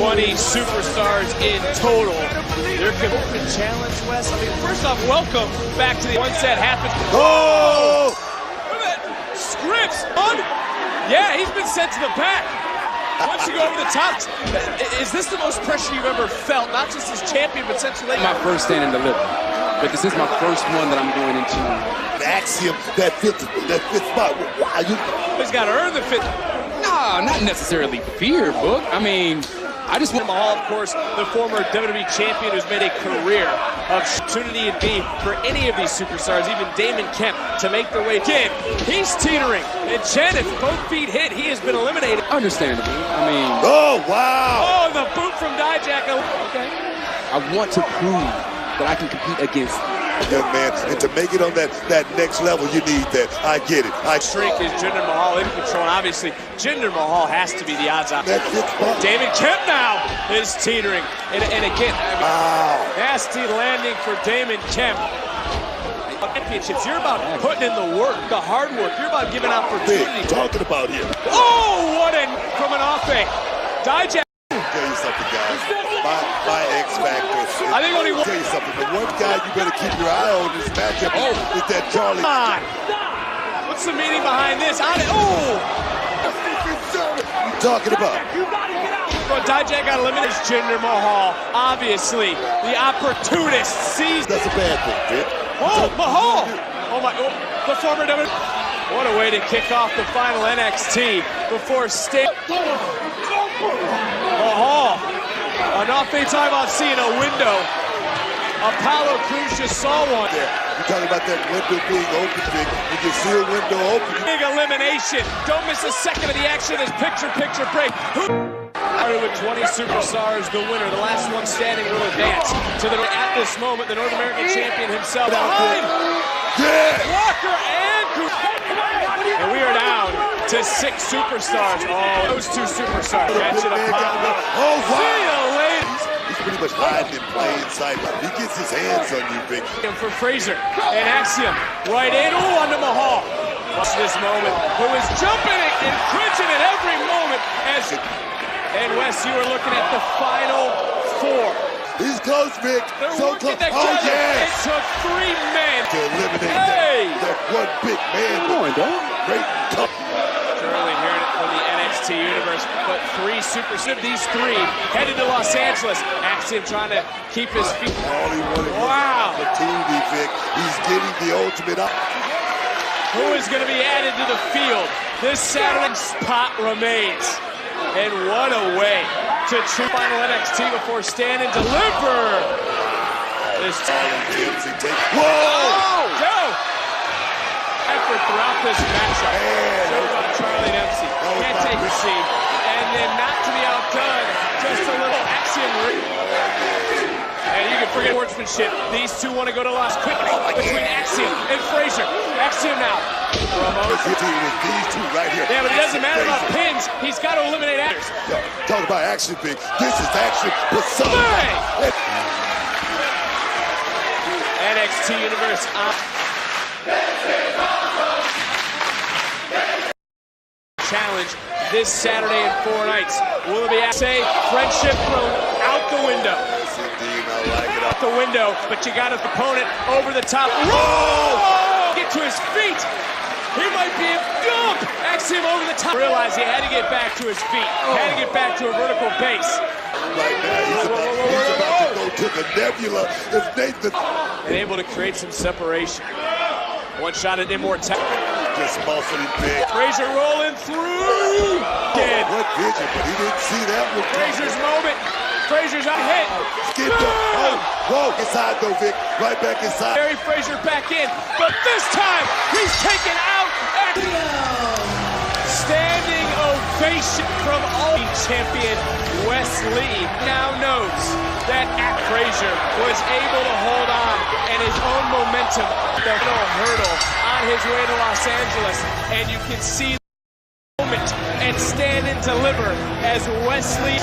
20 superstars in total. They're open challenge, Wes. I mean, first off, welcome back to the once that happened. Oh! Scripps on. Yeah, he's been sent to the back. Once you go over the top, is this the most pressure you've ever felt? Not just as champion, but since you laid My first stand and deliver, but this is my first one that I'm going into. The axiom, that fifth spot. Wow, He's got to earn the fifth. Nah, not necessarily fear, Book. I mean, I just want Mahal, of course, the former WWE champion who's made a career of opportunity and be for any of these superstars, even Damon Kemp, to make their way in. He's teetering, and Chen, if both feet hit, he has been eliminated. understandable. I mean, oh, wow. Oh, the boot from Dijak. Okay. I want to prove that I can compete against Young man, and to make it on that next level, you need that. I get it. Shrink is Jinder Mahal in control, and obviously Jinder Mahal has to be the odds on. That fifth spot. Damon Kemp now is teetering, and again, Wow. nasty landing for Damon Kemp. Championships, you're about putting in the work, the hard work. You're about giving opportunity. Big talking about here. Oh, what a from an off fake. Dijak. Tell you something, guys. My X factor. I think only one. Tell you something. The one guy you better keep your eye on in this matchup is that Charlie. What's the meaning behind this? Oh! You talking about? Well, Dijak got eliminated. Jinder Mahal, obviously, the opportunist sees. That's a bad thing, Vic. Oh, Mahal! Oh my! Oh, the former WWE. What a way to kick off the final NXT before Mahal. An off-fade time on seeing a window. Apollo Crews just saw one. There. You're talking about that window being open, Vic. You can see a window open. Big elimination. Don't miss a second of the action. This picture break. Started with 20 superstars. The winner, the last one standing, will advance to the at this moment the North American champion himself. Behind Wagner and we are down to 6 superstars. Oh, those 2 superstars. Catching Apollo. Oh, wow. See you later. He's pretty much hiding in plain sight. He gets his hands on you, Vic. For Frazier and Axiom right in. Oh, onto Mahal. Watch this moment. Who is jumping and clinching at every moment as. And Wes, you are looking at the final 4. He's close, Vic. They're so working close. together. Oh, yes. It took 3 men To eliminate that one big man. Great tough. Surely hearing it from the NXT universe, but 3 superstars. These 3 headed to Los Angeles. Axiom trying to keep his feet. All he wanted Wow. was opportunity, Vic. He's getting the ultimate up. Who is going to be added to the field? This Saturday spot remains. And what a way to choose final NXT before stand and deliver. This Whoa! Oh, go! Effort throughout this matchup. Shows on Charlie Dempsey. Can't take a seat. And then not to be outdone, just a little Axiom ring. And you can forget sportsmanship. These 2 want to go to Las quickly between Axiom and Frazier. Axiom now. With these 2 right here. Yeah, but it doesn't matter about pins. He's got to eliminate others. Talk about action, Vic. This is action for some. NXT Universe Challenge this Saturday in 4 nights. Will it be say friendship thrown out the window? Yes, indeed. I like it. Out the window, but you got his opponent over the top. Roll! Get to his feet. He might be a dump. Axiom over the top. Realized he had to get back to his feet. Had to get back to a vertical base. Right now, he's about to go to the nebula. If Nathan and able to create some separation. One shot at immortality. just muscling big. Frazier rolling through. What vision, but he didn't see that one. Frazier's moment. Frazier's on hit. Skip up. Whoa, inside though, Vic. Right back inside. Barry Frazier back in, but this time he's taken out. Standing ovation from all champion Wes Lee now knows that Frazier was able to hold on and his own momentum. The hurdle on his way to Los Angeles, and you can see the moment and stand and deliver as Wesley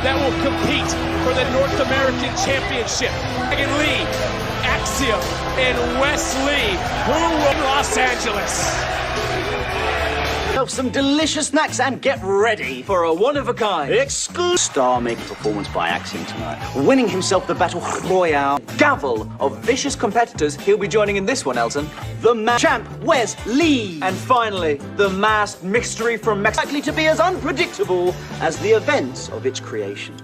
that will compete for the North American Championship. Dragon Lee, Axiom, and Wes Lee, who will Los Angeles. Some delicious snacks and get ready for a one-of-a-kind exclusive star-making performance by Axiom tonight. Winning himself the Battle Royale. Gavel of vicious competitors. He'll be joining in this one, Elton. The champ, Wes Lee. And finally, the masked mystery from Mexico. Likely to be as unpredictable as the events of its creation.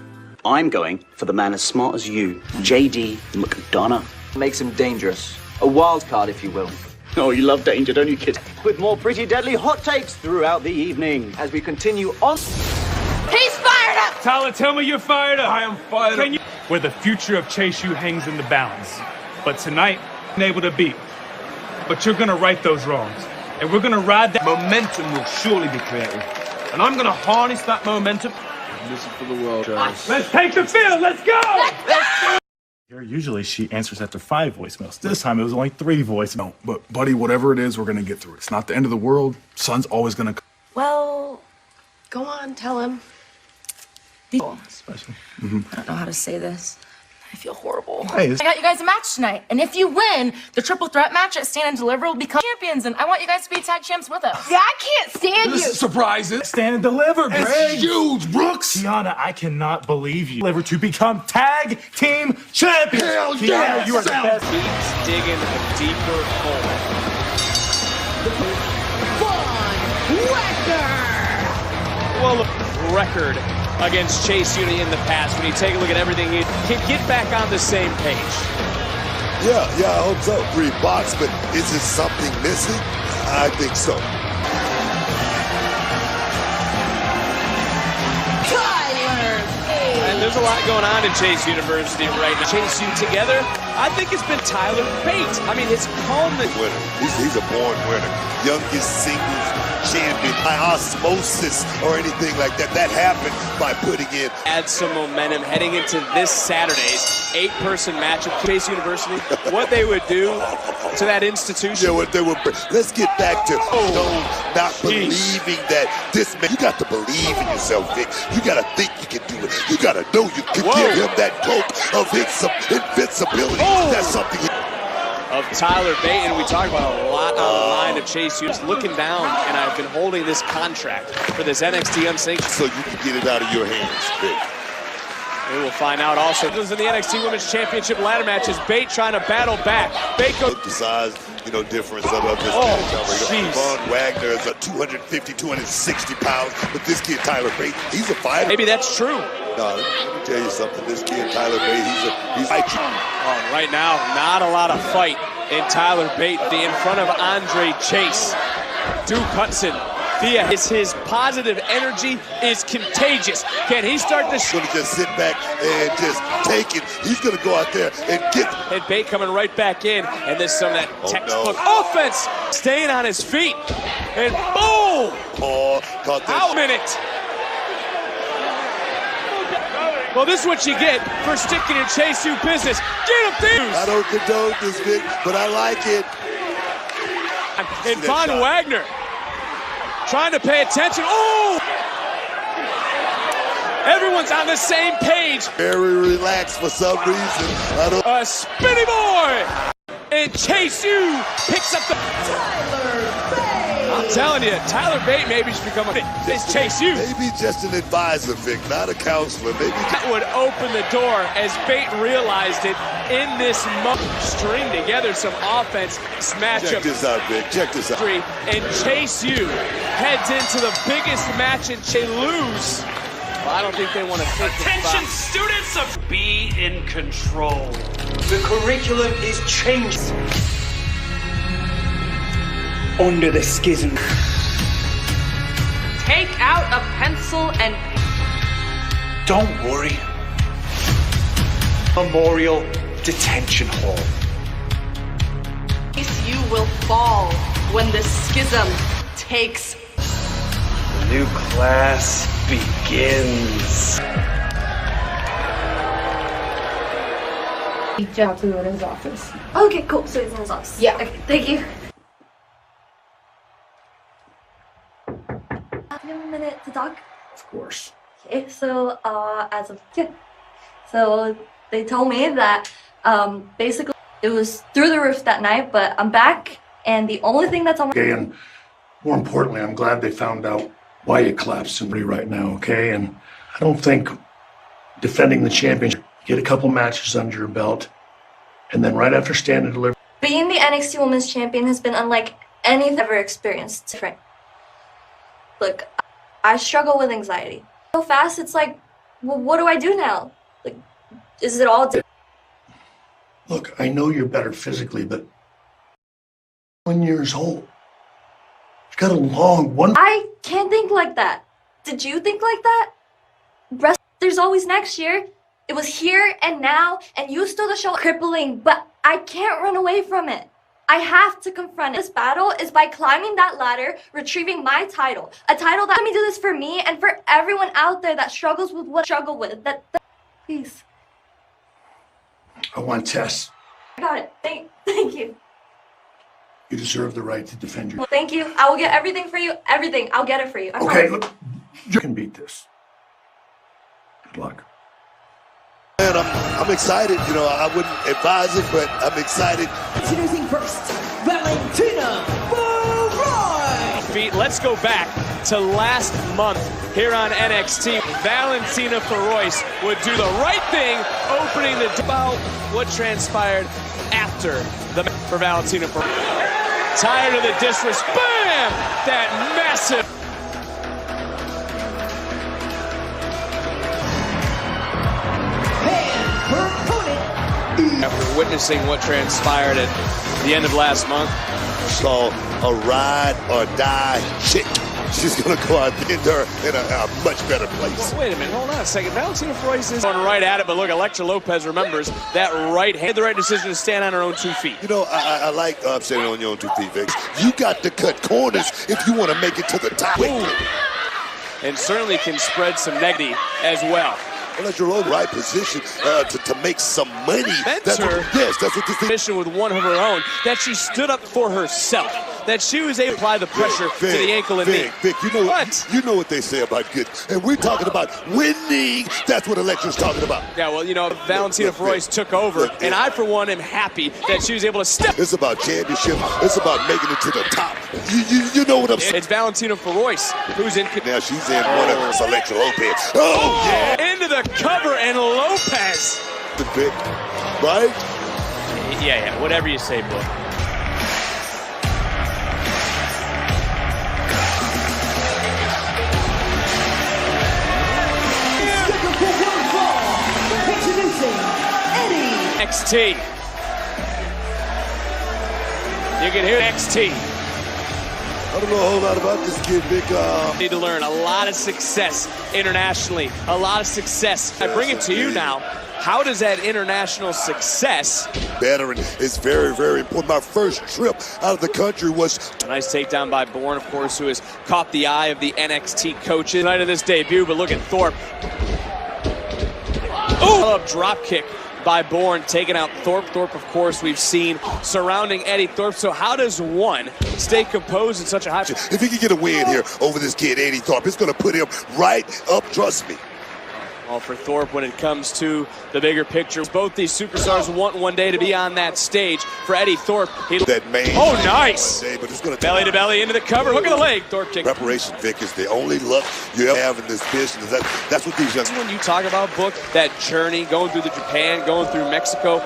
I'm going for the man as smart as you, J.D. McDonough. Makes him dangerous. A wild card, if you will. Oh, you love danger, don't you, kid? With more pretty deadly hot takes throughout the evening as we continue on. He's fired up! Tyler, tell me you're fired up. I am fired up. Where the future of Chase U hangs in the balance. But tonight, I'm able to beat. But you're gonna right those wrongs. And we're gonna ride that Momentum will surely be created. And I'm gonna harness that momentum. This is for the world, Travis. Let's take the field. Let's go. Usually she answers after 5 voicemails. This time it was only 3 voicemails. No, but buddy, whatever it is, we're gonna get through it. It's not the end of the world. Sun's always gonna. Well, go on, tell him. Special. I don't know how to say this. I feel horrible. Hey, I got you guys a match tonight, and if you win, the triple threat match at Stand and Deliver will become champions, and I want you guys to be tag champs with us. Yeah, I can't stand you. Surprises. Stand and deliver, Greg. It's huge, Brooks. Tiana, I cannot believe you delivered to become tag team champions. Hell Tiana, yeah, you are the best. Keeps digging a deeper hole. Well, the record against Chase Uni in the past, when you take a look at everything, he can get back on the same page. Yeah, I hope so. 3 box, but is it something missing? I think so. And there's a lot going on in Chase University right now. Chase U together, I think it's been Tyler Bate. I mean, his calmness. Winner. He's a born winner. Youngest singles champion by osmosis or anything like that. That happened by putting in. Add some momentum heading into this Saturday's 8-person match at Chase University. What they would do to that institution. Yeah, what they would. Let's get back to not believing that this man. You got to believe in yourself, Vic. You got to think you can do it. You got to know you can give him that cloak of invincibility. That's something. Of Tyler Bate, and we talk about a lot on the line of Chase U. Looking down, and I've been holding this contract for this NXT unsanctioned. So you can get it out of your hands, Vic. We will find out also. This is in the NXT Women's Championship ladder matches. Bate trying to battle back. Bate goes. The size, difference of this match. Wagner is a 250, 260 pounds, but this kid Tyler Bate, he's a fighter. Maybe that's true. No, let me tell you something. This kid Tyler Bate, he's Right now, not a lot of fight in Tyler Bate. In front of Andre Chase. Duke Hudson. His positive energy is contagious. Can he start to going to just sit back and just take it? He's going to go out there and get. And Bate coming right back in, and there's some of that textbook offense, staying on his feet, and boom! Paul caught that. Minute. Well, this is what you get for sticking in Chase U business. Get him through. I don't condone this, Vic, but I like it. And Von Wagner trying to pay attention. Oh! Everyone's on the same page. Very relaxed for some reason. A spinny boy! And Chase U picks up the... I'm telling you, Tyler Bate maybe should become this Chase U. Maybe just an advisor, Vic, not a counselor. Maybe that would open the door as Bate realized it in this moment. String together some offense. Matchup. Check this out, Vic. Check this out. And Chase U heads into the biggest match and they lose. Well, I don't think they want to take Attention, students of be in control. The curriculum is changed. Under the schism. Take out a pencil and... Don't worry. Memorial Detention Hall. You will fall when the schism takes... The new class begins. You have to go to his office. Okay, cool. So he's in his office. Yeah. Okay, thank you. You have a minute to talk? Of course. Okay, so so they told me that basically it was through the roof that night, but I'm back, and the only thing that's on my... And More importantly, I'm glad they found out why you collapsed somebody right now, okay? And I don't think defending the championship, get a couple matches under your belt, and then right after Stand and Deliver. Being the NXT Women's Champion has been unlike anything I've ever experienced. Different. Look, I struggle with anxiety. So fast, it's like, well, what do I do now? Like, is it all different? Look, I know you're better physically, but 1 years old. You've got a long one. I can't think like that. Did you think like that? There's always next year. It was here and now, and you stole the show. Crippling, but I can't run away from it. I have to confront it. This battle is by climbing that ladder, retrieving my title. A title that let me do this for me and for everyone out there that struggles with what I struggle with. Please. I want Tess. I got it. Thank you. You deserve the right to defend your. Well, thank you. I will get everything for you. Everything. I'll get it for you. I Okay, promise. look, you can beat this. Good luck. Man, I'm excited. You know, I wouldn't advise it, but I'm excited. Introducing first, Valentina Feroz. Let's go back to last month here on NXT. Valentina Feroz would do the right thing, opening the about what transpired after the for Valentina Feroz. Tired of the disrespect. Bam! That massive. After witnessing what transpired at the end of last month. Saw a ride or die chick. She's going to go out there in a much better place. Well, wait a minute, hold on a second. Valentina Feroz is going right at it, but look, Elektra Lopez remembers that right hand, the right decision to stand on her own 2 feet. You know, I like standing on your own 2 feet, Vic. You got to cut corners if you want to make it to the top. And certainly can spread some negative as well. Well, that's your own right position to make some money. That's what this mission with one of her own, that she stood up for herself, that she was able to apply the pressure to the ankle and knee. Vic, you know what they say about good. And we're talking about winning. That's what Electra's talking about. Yeah, well, you know, Valentina Feroz took over, and I, for one, am happy that she was able to step. It's about championship. It's about making it to the top. You know what I'm saying? It's Valentina Feroz who's in. Now she's in one of us, Elektra Lopez. Oh, yeah. Into the cover, and Lopez. The Vic, right? Yeah, whatever you say, Book. NXT. You can hear NXT. I don't know a whole lot about this kid, Vic. Need to learn a lot of success internationally. A lot of success. I bring it to you now. How does that international success? Veteran is very, very important. My first trip out of the country was a nice takedown by Bourne, of course, who has caught the eye of the NXT coaches night of this debut. But look at Thorpe. Oh, drop kick by Bourne, taking out Thorpe. Thorpe, of course, we've seen surrounding Eddie Thorpe. So how does one stay composed in such a high... If he can get a win here over this kid, Eddie Thorpe, it's going to put him right up, trust me. Well, for Thorpe, when it comes to the bigger picture, both these superstars want one day to be on that stage. For Eddie Thorpe, that man. Oh, nice! Day, but it's gonna belly to belly into the cover. Look at the leg. Thorpe kick. Preparation, Vic, is the only luck you ever have in this business. That's what these young. When you talk about, Book, that journey, going through the Japan, going through Mexico,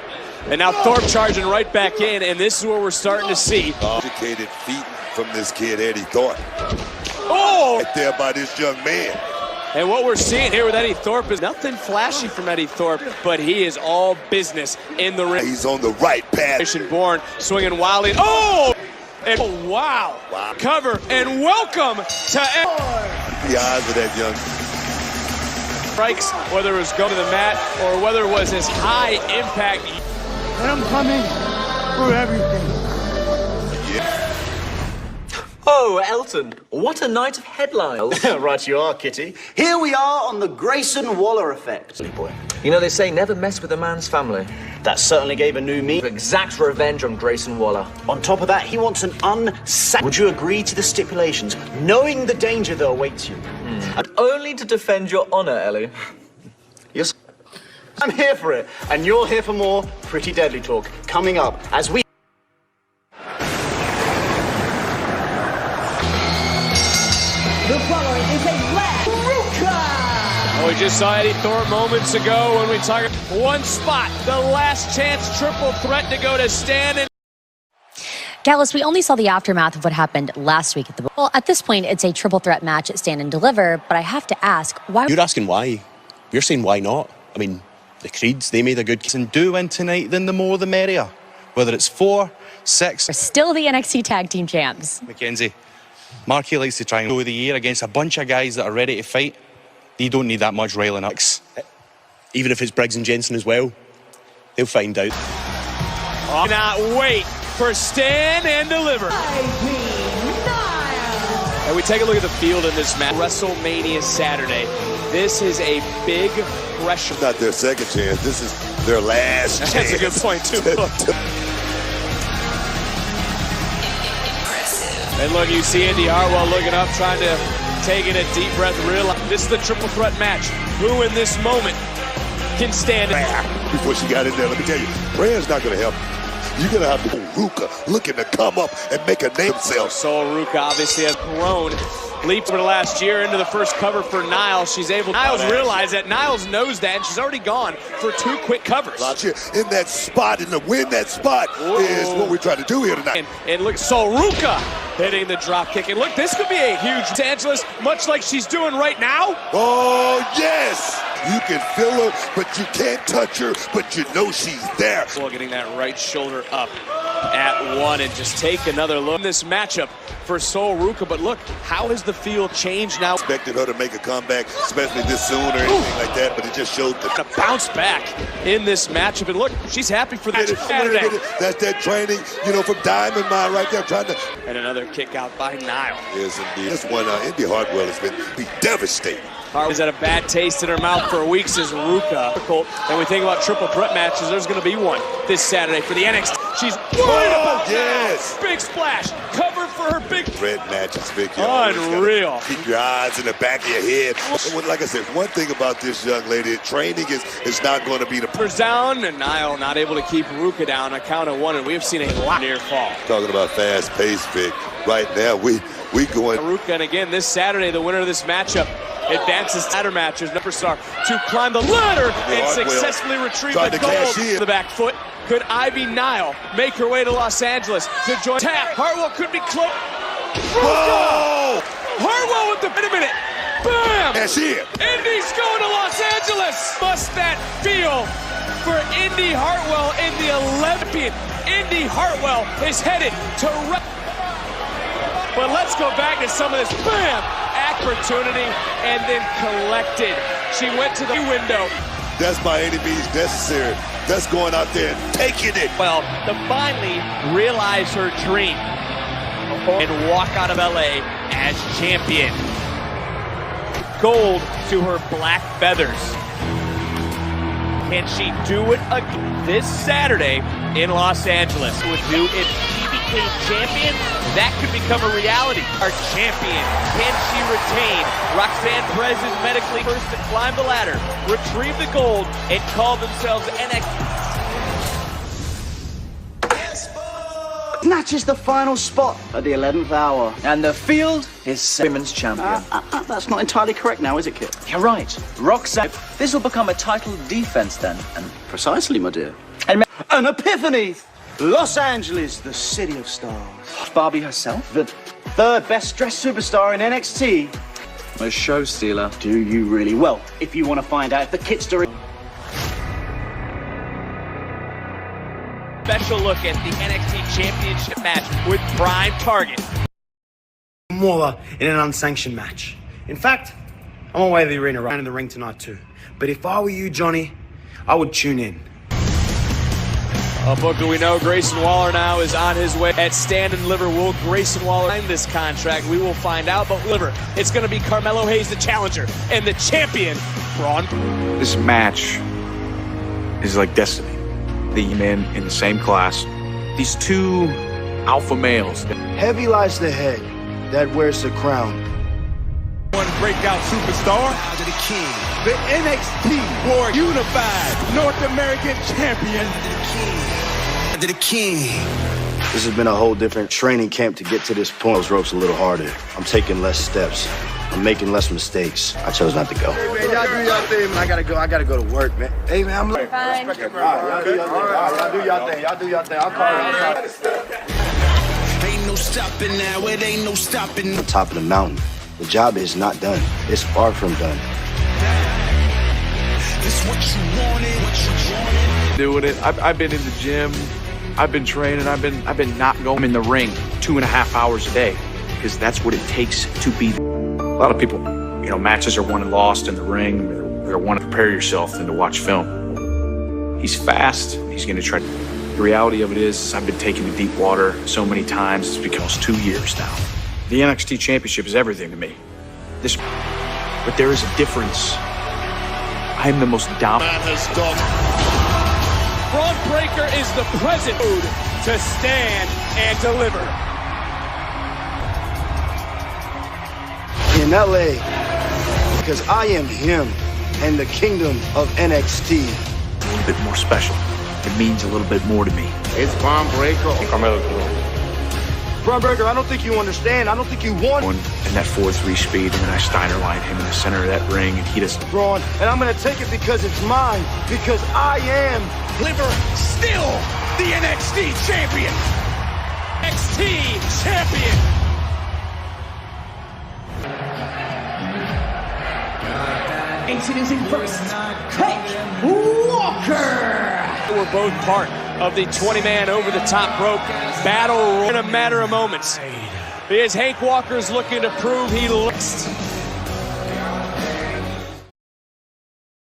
and now Thorpe charging right back in, and this is where we're starting to see. Educated feet from this kid, Eddie Thorpe. Oh! Right there by this young man. And what we're seeing here with Eddie Thorpe is nothing flashy from Eddie Thorpe, but he is all business in the ring. He's on the right path. Bourne swinging wildly. Oh! And oh, wow. Cover and welcome to the eyes of that young strikes, whether it was going to the mat or whether it was his high impact. I'm coming for everything. Oh, Elton, what a night of headlines. Right you are, Kitty. Here we are on the Grayson Waller effect. You know, they say never mess with a man's family. That certainly gave a new meaning. Exact revenge on Grayson Waller. On top of that, he wants an Would you agree to the stipulations, knowing the danger that awaits you? And only to defend your honor, Ellie. Yes. I'm here for it, and you're here for more Pretty Deadly talk. Coming up, as we... just saw Eddie Thorpe moments ago when we talked one spot, the last chance triple threat to go to Stan and Gallus, we only saw the aftermath of what happened last week at the... Well, at this point, it's a triple threat match at Stand and Deliver, but I have to ask, why... You're asking why. You're saying why not? I mean, the Creeds, they made a good case. And do win tonight, then the more the merrier. Whether it's 4, 6... They're still the NXT Tag Team Champs. Mackenzie, Marky likes to try and go the year against a bunch of guys that are ready to fight. You don't need that much riling up. Even if it's Briggs and Jensen as well, they'll find out. Oh, cannot wait for Stand and Deliver. And we take a look at the field in this match. WrestleMania Saturday. This is a big pressure. Not their second chance. This is their last chance. That's a good point, too. And look, you see Indy Hartwell looking up, trying to take in a deep breath, realize this is the triple threat match. Who in this moment can stand it? Before she got in there, let me tell you, prayer's not going to help. You're going to have to go Ruka looking to come up and make a name himself. So Ruka obviously has grown. Leaped over last year into the first cover for Niles. She's able to... Niles realized that. Niles knows that, and she's already gone for 2 quick covers. In that spot, and to win that spot is what we're trying to do here tonight. And look, so Ruka hitting the drop kick. And look, this could be a huge Los Angeles, much like she's doing right now. Oh, yes! You can feel her, but you can't touch her, but you know she's there. Well, getting that right shoulder up at 1 and just take another look in this matchup for Sol Ruka. But look, how has the field changed now? Expected her to make a comeback, especially this soon or anything like that, but it just showed the bounce back in this matchup. And look, she's happy for that Saturday. That's that training, you know, from Diamond Mine right there, trying to... And another kick out by Niles. Yes, indeed. This one, Indy Hartwell has been devastating. Hartwell's had a bad taste in her mouth for weeks as Ruka. And we think about triple threat matches, there's going to be one this Saturday for the NXT. She's worried about that. Big splash. Covered for her big red matches, Vic. Unreal. Keep your eyes in the back of your head. And like I said, one thing about this young lady, training is not going to be the... Down, and Niall not able to keep Ruka down. A count of 1, and we have seen a lot near fall. Talking about fast pace, Vic. Right now, we going... Ruka, and again, this Saturday, the winner of this matchup advances ladder matches. Superstar to climb the ladder and successfully retrieve the gold. The back foot. Could Ivy Nile make her way to Los Angeles to join? Tap. Hartwell could be close. Ruka! Hartwell with the... Wait a minute. Bam! That's it. Indy's going to Los Angeles. Must that feel for Indy Hartwell in the 11th? Indy Hartwell is headed to... But let's go back to some of this. Bam! Opportunity and then collected. She went to the window. That's by any means necessary. That's going out there and taking it. Well, to finally realize her dream and walk out of LA as champion. Gold to her black feathers. Can she do it again this Saturday in Los Angeles? Would do if she became champion, that could become a reality. Our champion, can she retain? Roxanne Perez is medically first to climb the ladder, retrieve the gold, and call themselves NXT. Match is the final spot at the 11th hour, and the field is women's champion. That's not entirely correct now, is it, Kit? You're right. Roxanne. This will become a title defense then. And precisely, my dear. An epiphany! Los Angeles, the city of stars. Barbie herself, the third best dressed superstar in NXT. A show stealer. Do you really? Well, if you want to find out if the Kit's doing... Special look at the NXT Championship match with Prime Target. Waller in an unsanctioned match. In fact, I'm away to the arena right in the ring tonight too. But if I were you, Johnny, I would tune in. Booker, we know Grayson Waller now is on his way at Stand and Deliver. Will Grayson Waller sign this contract? We will find out. But Deliver, it's going to be Carmelo Hayes, the challenger, and the champion, Braun. This match is like destiny. The men in the same class. These two alpha males. Heavy lies the head that wears the crown. One breakout superstar, the king, the NXT World Unified North American Champion, the king. This has been a whole different training camp to get to this point. Those ropes a little harder. I'm taking less steps. I'm making less mistakes. I chose not to go. Hey, man, y'all do y'all thing, man. I gotta go to work, man. Hey, man, I'm like, Fine. y'all do y'all thing. Y'all do y'all thing. I'll call you. Ain't no stopping now, it ain't no stopping. On top of the mountain. The job is not done. It's far from done. This what you wanted, Doing it. I've been in the gym. I've been training. I've been not going in the ring 2.5 hours a day because that's what it takes to be. A lot of people, matches are won and lost in the ring. They're one to prepare yourself than to watch film. He's fast. He's going to try. The reality of it is, I've been taken to deep water so many times. It's become almost 2 years now. The NXT Championship is everything to me. But there is a difference. I am the most dominant. Braun Breaker is the present mood to stand and deliver. In LA, because I am him and the kingdom of NXT. A little bit more special. It means a little bit more to me. It's Braun Breaker. Braun Breaker, I don't think you understand. I don't think you want. And that 4-3 speed, and then I Steiner line him in the center of that ring, and he doesn't. Braun, and I'm gonna take it because it's mine. Because I am. Liver still the NXT champion. NXT champion. Introducing first, Hank Walker. We're both part of the 20-man over-the-top rope battle in a matter of moments. As Hank Walker's looking to prove he looks.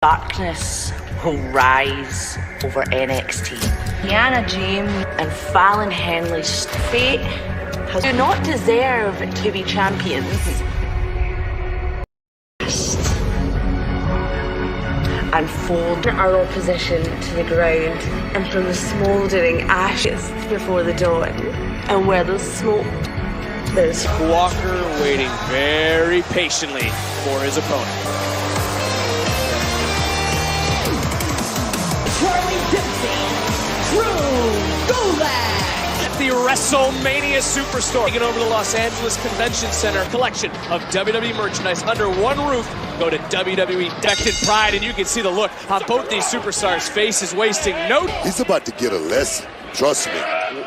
Darkness will rise over NXT. Deanna James and Fallon Henley's fate do not deserve to be champions. And fold our opposition to the ground and from the smouldering ashes before the dawn. And where there's smoke, there's Walker waiting very patiently for his opponent. Gulak! The WrestleMania Superstore. Taking over the Los Angeles Convention Center. Collection of WWE merchandise under one roof. Go to WWE Decked Pride and you can see the look on both these superstars' faces, wasting no. He's about to get a lesson. Trust me.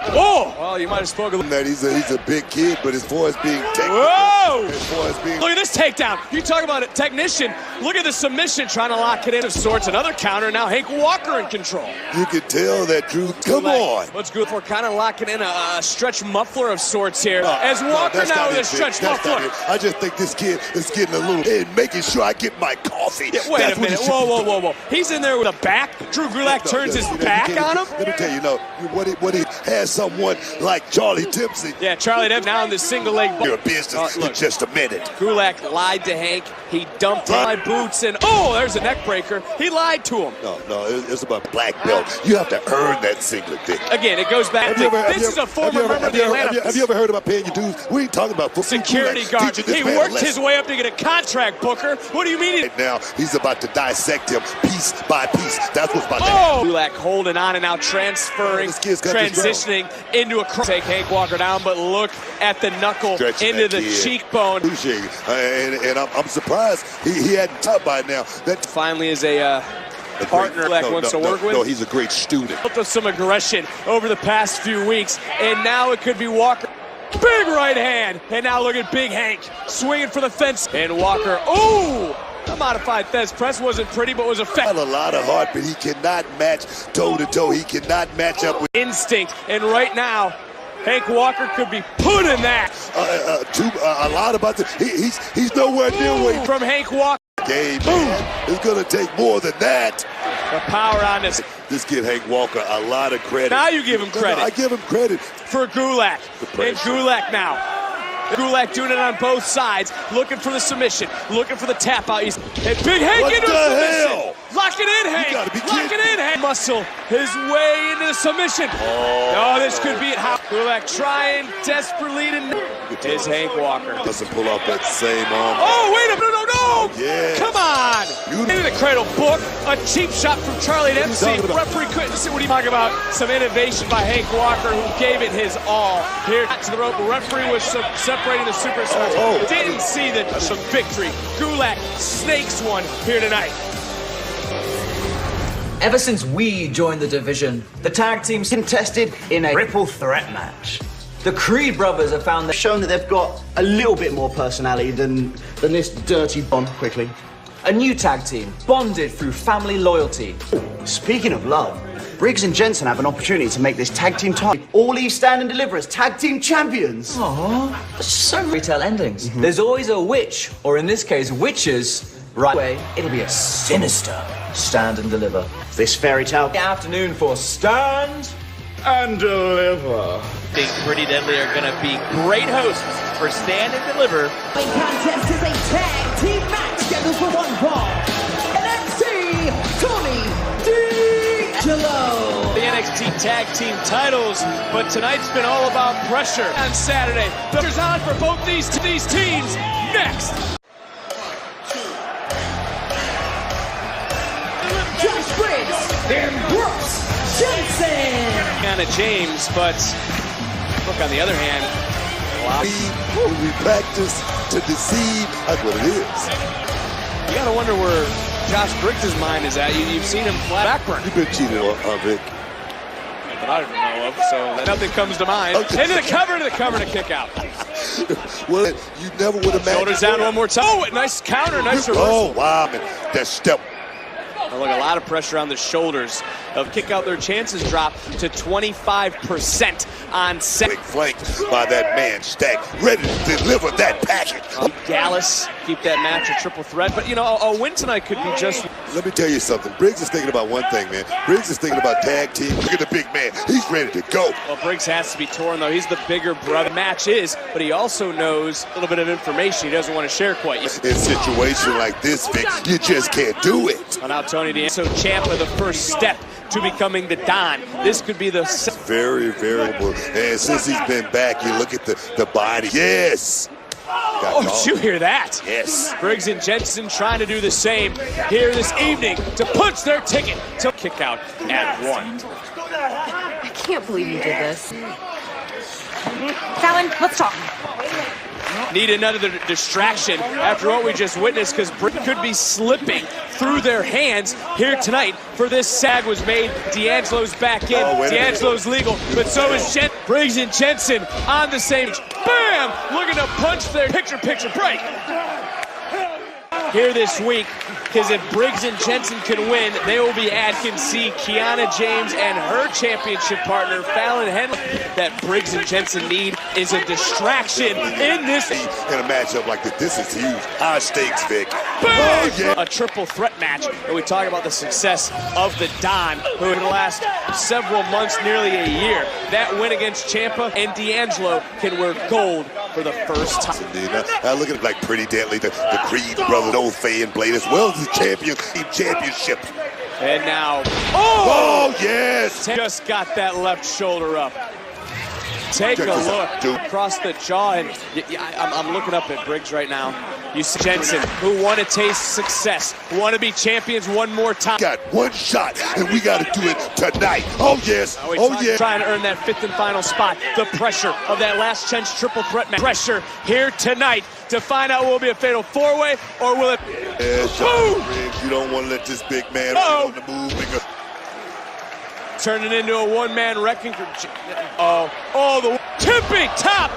Oh! Well, you might have spoken. That he's a big kid, but as far as being technical, whoa! As far as being. Look at this takedown. You talk about a technician. Look at the submission, trying to lock it in of sorts. Another counter. Now Hank Walker in control. You can tell that Drew. Come on. Let's go for kind of locking in a stretch muffler of sorts here. As Walker now with a stretch muffler. I just think this kid is getting a little and making sure I get my coffee. Yeah, wait a minute. Whoa. He's in there with a back. Drew Gulak turns his back on him. Let me tell you, what he has someone like Charlie Dempsey. Yeah, Charlie Dempsey now in the single leg. Your business in just a minute. Gulak lied to Hank. He dumped my boots and there's a neck breaker. He lied to him. No, it's about black belt. You have to earn that singlet thing. Again, it goes back to this is a former member of the Atlanta. Have you ever heard about paying your dues? We ain't talking about security guard. He worked his way up to get a contract, Booker. What do you mean? Right now, he's about to dissect him piece by piece. That's what's about to happen. Gulak holding on and now transferring, transitioning into a cross. Take Hank Walker down, but look at the knuckle into the cheekbone. And I'm surprised he hadn't tough by now. That finally is a partner Gulak wants to work with. No, he's a great student. Built up some aggression over the past few weeks, and now it could be Walker. Big right hand, and now look at Big Hank swinging for the fence. And Walker, the modified fence press wasn't pretty, but was effective. A lot of heart, but he cannot match toe-to-toe. He cannot match up with instinct. And right now, Hank Walker could be put in that. A lot about this. He's nowhere near where from Hank Walker. Game, man. It's going to take more than that. The power on this. This give Hank Walker a lot of credit. Now you give him credit. I give him credit. For Gulak. And Gulak now. Gulak doing it on both sides, looking for the submission, looking for the tap out. And Big Hank into a submission. Hell? Lock it in, Hank. Lock it in, Hank. Muscle his way into the submission. This could be it. Gulak trying desperately to. Is Hank Walker. Doesn't pull off that same arm. Wait a minute. No. Oh, yes. Come on! Into the cradle, book a cheap shot from Charlie Dempsey. Referee couldn't see what he talking about. Some innovation by Hank Walker, who gave it his all. Here to the rope, referee was separating the superstars. Didn't see the victory. Gulak snakes one here tonight. Ever since we joined the division, the tag teams contested in a triple threat match. The Creed brothers have shown that they've got a little bit more personality than this dirty bond. Quickly, a new tag team bonded through family loyalty. Speaking of love, Briggs and Jensen have an opportunity to make this tag team title. All leave Stand and Deliver as tag team champions. Aww, that's so retail endings. There's always a witch, or in this case, witches. Right away, it'll be a sinister Stand and Deliver. This fairy tale afternoon for Stand and Deliver. Think Pretty Deadly are going to be great hosts for Stand and Deliver. The contest is a tag team match scheduled for one fall. NXT, Tony D'Angelo. The NXT tag team titles, but tonight's been all about pressure. On Saturday, the pressure's on for both these teams. Next. Josh Briggs and Brooks Jensen. Anna James, but look on the other hand. We practice to deceive. That's what it is. You gotta wonder where Josh Briggs' mind is at. You've seen him flat backburn. You've been cheated on, Rick. That I don't know of, so nothing comes to mind. Okay. Into the cover, to kick out. Well, you never would have Shoulders down one more time. Oh, nice counter, nice reversal. Oh, wow, man. That step. Look, a lot of pressure on the shoulders of kick out. Their chances drop to 25% on set. Flanked by that man Stack, ready to deliver that package. Gallus keep that match a triple threat, but you know, a win tonight could be just. Let me tell you something. Briggs is thinking about one thing, man. Briggs is thinking about tag team. Look at the big man. He's ready to go. Well, Briggs has to be torn, though. He's the bigger brother. Match is, but he also knows a little bit of information he doesn't want to share quite yet. In a situation like this, Vic, you just can't do it. Well, now Tony D'Angelo, Ciampa, the first step to becoming the Don. This could be the very variable. And since he's been back, you look at the body. Yes. Oh, did you hear that? Yes. Briggs and Jensen trying to do the same here this evening to punch their ticket to kick out at 1. I can't believe you did this. Fallon, let's talk. Need another distraction after what we just witnessed, because Briggs could be slipping through their hands here tonight. For this sag was made. D'Angelo's back in. D'Angelo's legal, but so is Briggs and Jensen on the same. Bam! Looking to punch their picture break. Here this week, because if Briggs and Jensen can win, they will be at see Kiana James and her championship partner, Fallon Henley. That Briggs and Jensen need is a distraction in this. In a matchup like this is huge. High stakes, Vic. Oh, yeah. A triple threat match, and we talk about the success of the Don, who in the last several months, nearly a year, that win against Ciampa and D'Angelo can wear gold for the first time. Now look at it like Pretty Deadly, the Creed brothers, Old Faye and Blade, as well as the championship. And now, yes! Just got that left shoulder up. Take a look across the jaw, and I'm looking up at Briggs right now. You see Jensen, who want to taste success, want to be champions one more time. Got one shot, and we got to do it tonight. Oh, yes. Trying to earn that 5th and final spot. The pressure of that last chance triple threat match. Pressure here tonight to find out will it be a fatal 4-way or will it. Boom! Briggs, you don't want to let this big man on the move. Turning into a one-man wrecking. The tipping top,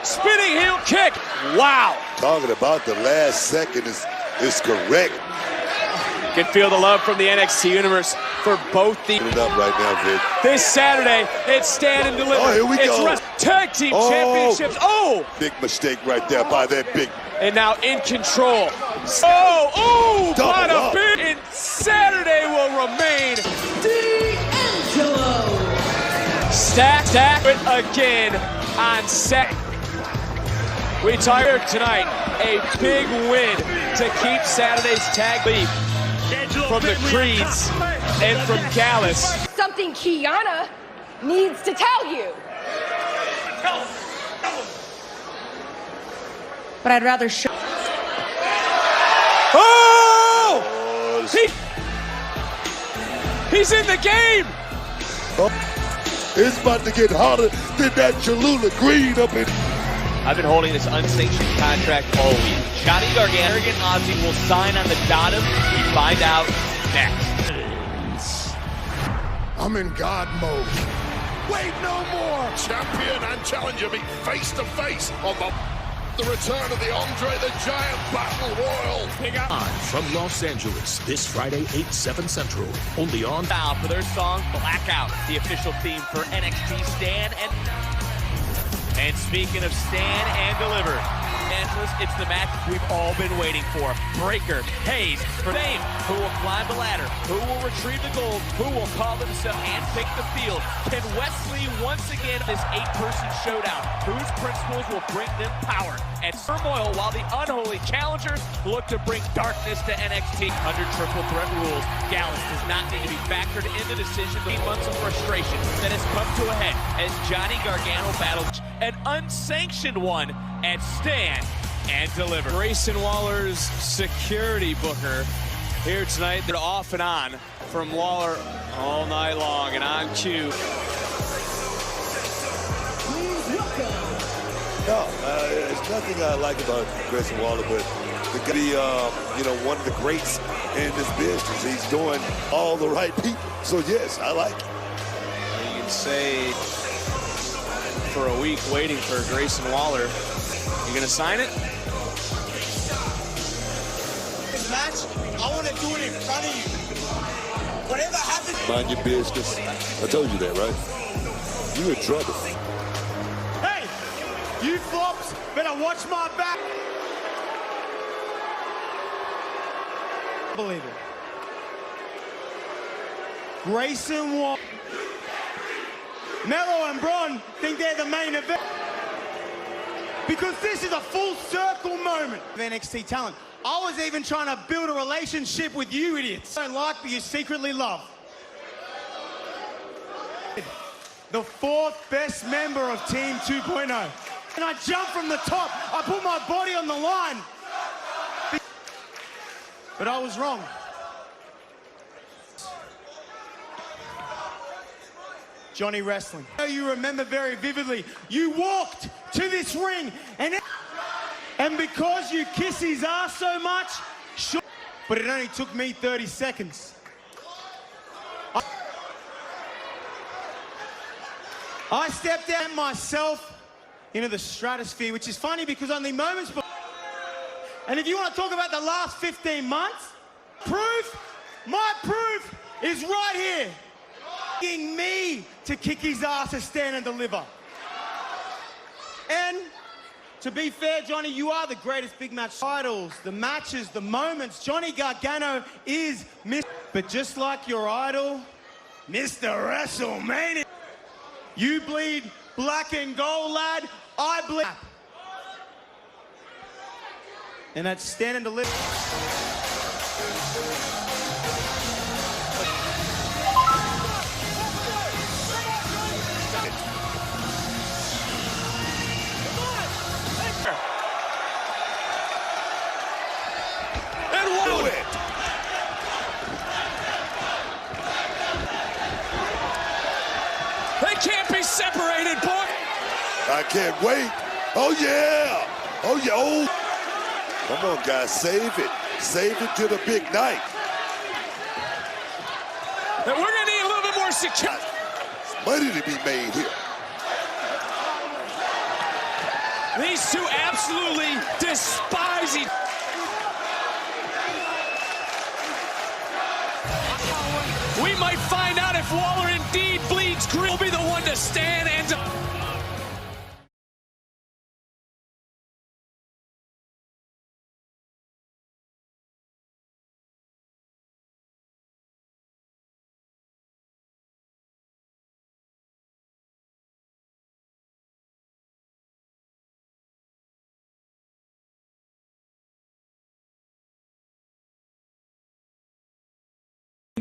spinning heel kick. Wow. Talking about the last second is correct. You can feel the love from the NXT universe for both the. Put it up right now, Vic. This Saturday, it's Stand and Deliver. Oh, here we go. Tag Team Championships. Big mistake right there by that big. And now in control. Bada bing. And Saturday will remain. D'Angelo. Stack it again on set. We talk here tonight, a big win to keep Saturday's tag lead from the Creeds and from Gallus. Something Kiana needs to tell you. But I'd rather show. Oh! He's in the game! Oh, it's about to get hotter than that Cholula Green up in. I've been holding this unsanctioned contract all week. Johnny Gargano and Ozzy will sign on the dot. We find out next. I'm in God mode. Wait no more! Champion and challenger meet face to face on the return of the Andre the Giant Battle Royal. From Los Angeles, this Friday, 8/7 Central, only on Now for their song Blackout, the official theme for NXT Stand and speaking of Stand and Deliver, it's the match we've all been waiting for. Breaker, Hayes, for fame. Who will climb the ladder? Who will retrieve the gold? Who will call themselves and take the field? Can Wesley once again this 8-person showdown? Whose principles will bring them power and turmoil while the unholy challengers look to bring darkness to NXT? Under triple threat rules, Gallus does not need to be factored into decision. 8 months of frustration that has come to a head as Johnny Gargano battles an unsanctioned one at Stand and Deliver. Grayson Waller's security booker here tonight. They're off and on from Waller all night long and on cue. No, there's nothing I like about Grayson Waller, but to be, one of the greats in this business. He's doing all the right people. So yes, I like it. You can say for a week waiting for Grayson Waller. You gonna sign it? this match. I want to do it in front of you. Whatever happens. Mind your business. I told you that, right? You in trouble. Hey, you flops better watch my back. Believe it. Grayson Waller. Mello and Bron think they're the main event. Because this is a full circle moment of NXT talent. I was even trying to build a relationship with you idiots. I don't like, but you secretly love. The 4th best member of Team 2.0. And I jumped from the top. I put my body on the line. But I was wrong. Johnny Wrestling. I know you remember very vividly. You walked to this ring and because you kiss his ass so much, sure, but it only took me 30 seconds. I stepped out myself into the stratosphere, which is funny because only moments before. And if you want to talk about the last 15 months, my proof is right here. Asking me to kick his ass to Stand and Deliver. And to be fair, Johnny, you are the greatest big match titles, the matches, the moments. Johnny Gargano is but just like your idol, Mr. WrestleMania, you bleed black and gold, lad. I bleed. And that's Stand and Deliver. They can't be separated, boy. I can't wait. Oh, yeah. Oh, yeah. Oh. Come on, guys. Save it. Save it to the big night. And we're going to need a little bit more security. Money to be made here. These two absolutely despise each other. We might find out if Waller indeed bleeds green. Will be the one to stand and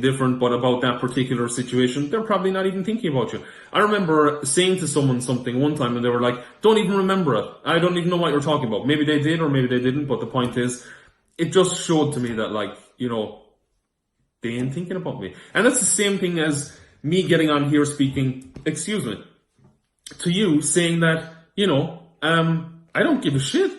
different, but about that particular situation, they're probably not even thinking about you. I remember saying to someone something one time and they were like, don't even remember it. I don't even know what you're talking about. Maybe they did or maybe they didn't, but the point is, it just showed to me that, like, you know, they ain't thinking about me. And that's the same thing as me getting on here speaking, excuse me, to you, saying that, you know, I don't give a shit.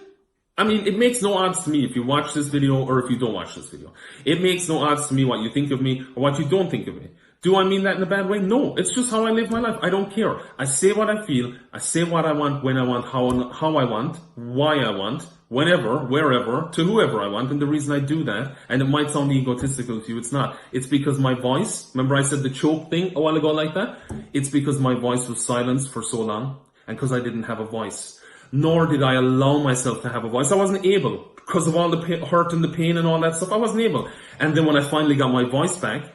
I mean, it makes no odds to me if you watch this video or if you don't watch this video. It makes no odds to me what you think of me or what you don't think of me. Do I mean that in a bad way? No, it's just how I live my life. I don't care. I say what I feel. I say what I want, when I want, how I want, why I want, whenever, wherever, to whoever I want. And the reason I do that, and it might sound egotistical to you, it's not. It's because my voice, remember I said the choke thing a while ago like that? It's because my voice was silenced for so long and because I didn't have a voice. Nor did I allow myself to have a voice. I wasn't able because of all the hurt and the pain and all that stuff. I wasn't able. And then when I finally got my voice back,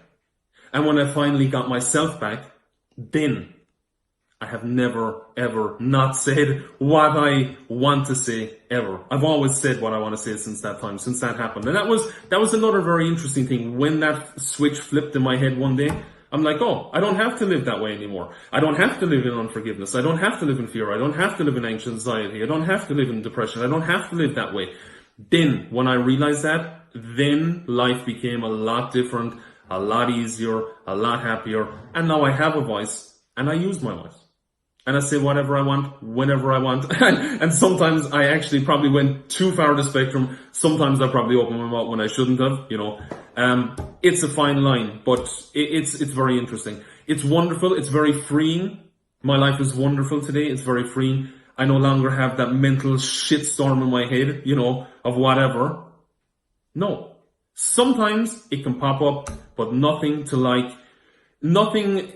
and when I finally got myself back, then I have never, ever not said what I want to say, ever. I've always said what I want to say since that time, since that happened. And that was another very interesting thing. When that switch flipped in my head one day, I'm like, oh, I don't have to live that way anymore. I don't have to live in unforgiveness. I don't have to live in fear. I don't have to live in anxiety. I don't have to live in depression. I don't have to live that way. Then, when I realized that, then life became a lot different, a lot easier, a lot happier. And now I have a voice, and I use my voice. And I say whatever I want, whenever I want. And sometimes I actually probably went too far the spectrum. Sometimes I probably opened my mouth when I shouldn't have, you know. It's a fine line, but it's very interesting. It's wonderful. It's very freeing. My life is wonderful today. It's very freeing. I no longer have that mental shitstorm in my head, you know, of whatever. No. Sometimes it can pop up, but nothing,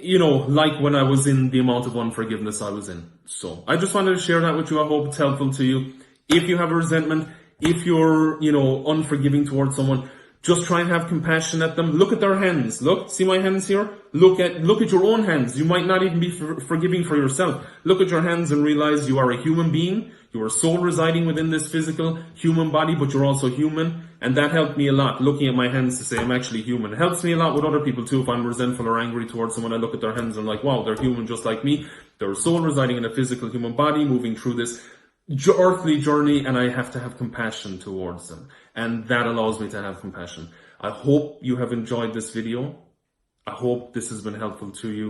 you know, like when I was in the amount of unforgiveness I was in. So I just wanted to share that with you. I hope it's helpful to you. If you have a resentment, if you're, you know, unforgiving towards someone, just try and have compassion at them. Look at their hands. Look, see my hands here? Look at your own hands. You might not even be forgiving for yourself. Look at your hands and realize you are a human being. You are soul residing within this physical human body, but you're also human. And that helped me a lot, looking at my hands to say I'm actually human. It helps me a lot with other people too. If I'm resentful or angry towards someone, I look at their hands and I'm like, wow, they're human just like me. They're a soul residing in a physical human body, moving through this earthly journey, and I have to have compassion towards them. And that allows me to have compassion. I hope you have enjoyed this video. I hope this has been helpful to you.